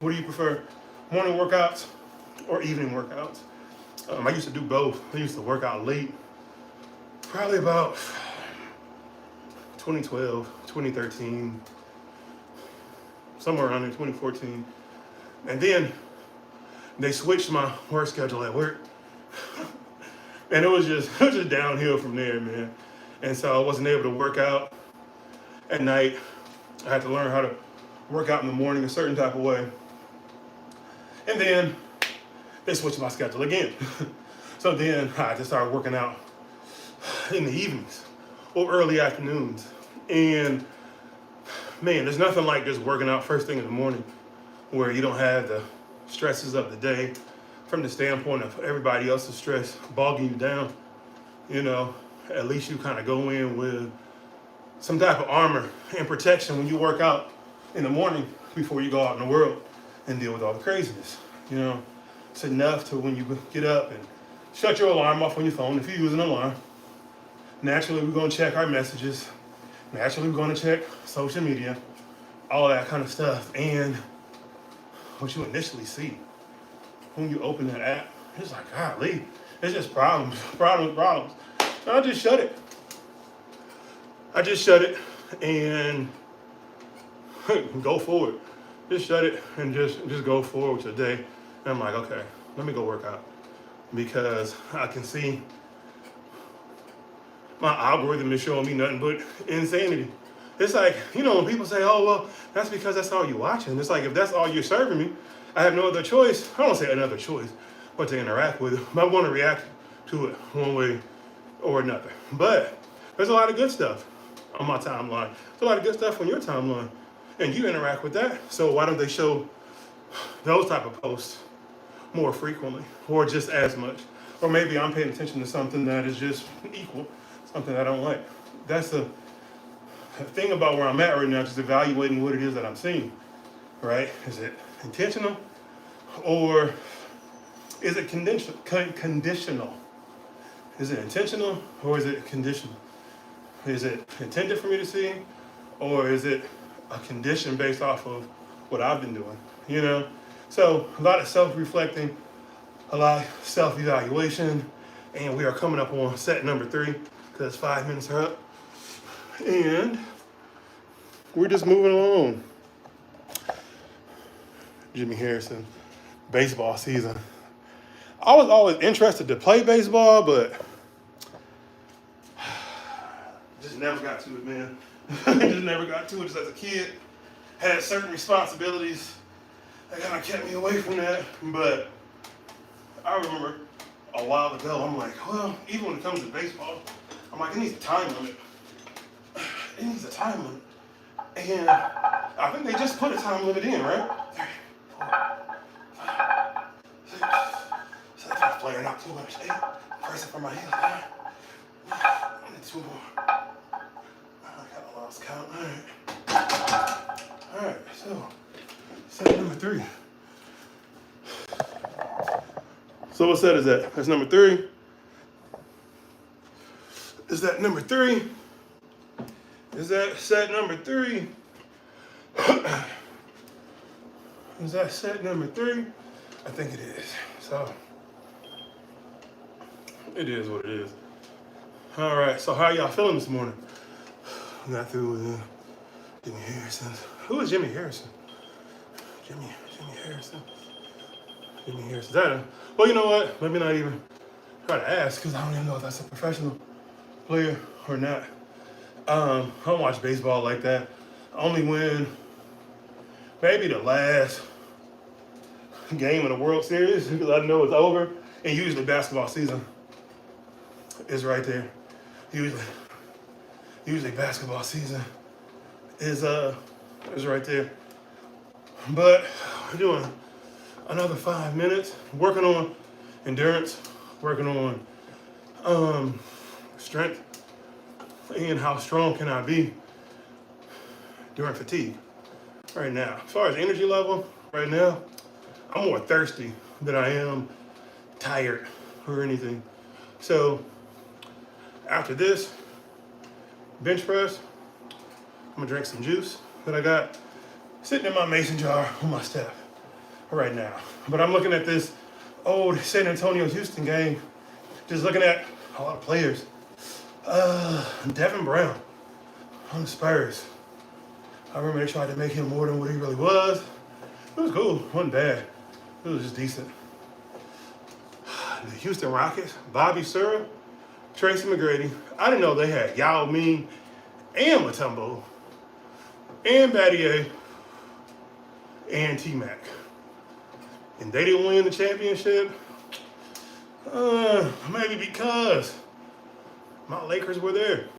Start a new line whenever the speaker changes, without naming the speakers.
What do you prefer, morning workouts or evening workouts? I used to do both. I used to work out late, probably about 2012, 2013, somewhere around there, 2014. And then they switched my work schedule at work. And it was just downhill from there, man. And so I wasn't able to work out at night. I had to learn how to work out in the morning a certain type of way. And then they switched my schedule again. So then I just started working out in the evenings or early afternoons. And man, there's nothing like just working out first thing in the morning where you don't have the stresses of the day from the standpoint of everybody else's stress bogging you down. You know, at least you kind of go in with some type of armor and protection when you work out in the morning before you go out in the world and deal with all the craziness. You know, it's enough to when you get up and shut your alarm off on your phone if you use an alarm. Naturally, we're going to check our messages. Naturally, we're going to check social media, all that kind of stuff. And what you initially see when you open that app, it's like, golly, it's just problems, problems, problems. So I just shut it. And go forward. Just shut it and just go forward with your day. And I'm like, okay, let me go work out. Because I can see my algorithm is showing me nothing but insanity. It's like, you know, when people say, oh, well, that's because that's all you're watching. It's like, if that's all you're serving me, I have no other choice. I don't say another choice, but to interact with it. But I'm going to react to it one way or another. But there's a lot of good stuff on my timeline. There's a lot of good stuff on your timeline. And you interact with that. So why don't they show those type of posts more frequently or just as much? Or maybe I'm paying attention to something that is just equal, something I don't like. That's the thing about where I'm at right now, just evaluating what it is that I'm seeing, right? Is it intentional or is it conditional? Is it intentional or is it conditional? Is it intended for me to see or is it a condition based off of what I've been doing, you know? So a lot of self-reflecting, a lot of self-evaluation, and we are coming up on set number 3 because 5 minutes are up. And we're just moving along. Jimmy Harrison, baseball season. I was always interested to play baseball, but just never got to it, man. Just never got to it just as a kid. Had certain responsibilities that kind of kept me away from that. But I remember a while ago, I'm like, well, even when it comes to baseball, I'm like, it needs a time limit. It needs a time limit. And I think they just put a time limit in, right? 3, 4, 5, 6, 7, player, not too much. 8, press it for my heels. 9, I need 2 more. I kind of lost count. All right, so set number 3. So what set is that? That's number 3. Is that number 3? Is that set number 3? Is that set number 3? I think it is. So it is what it is. All right. So how y'all feeling this morning? We got through with Jimmy Harrison. Who is Jimmy Harrison? Jimmy Harrison. Jimmy Harrison. Is that a, well, you know what? Let me not even try to ask because I don't even know if that's a professional player or not. I don't watch baseball like that. Only when maybe the last game of the World Series because I know it's over. And usually basketball season is right there. Usually basketball season is right there. But we're doing another 5 minutes, working on endurance, working on strength, and how strong can I be during fatigue right now. As far as energy level, right now, I'm more thirsty than I am tired or anything. So after this bench press, I'm gonna drink some juice that I got sitting in my mason jar on my step. right now. But I'm looking at this old San Antonio Houston game, just looking at a lot of players. Devin Brown on the Spurs. I remember they tried to make him more than what he really was. It was cool. It wasn't bad. It was just decent. The Houston Rockets, Bobby Sura, Tracy McGrady. I didn't know they had Yao Ming and Mutombo and Battier and T-Mac. And they didn't win the championship. Maybe because my Lakers were there.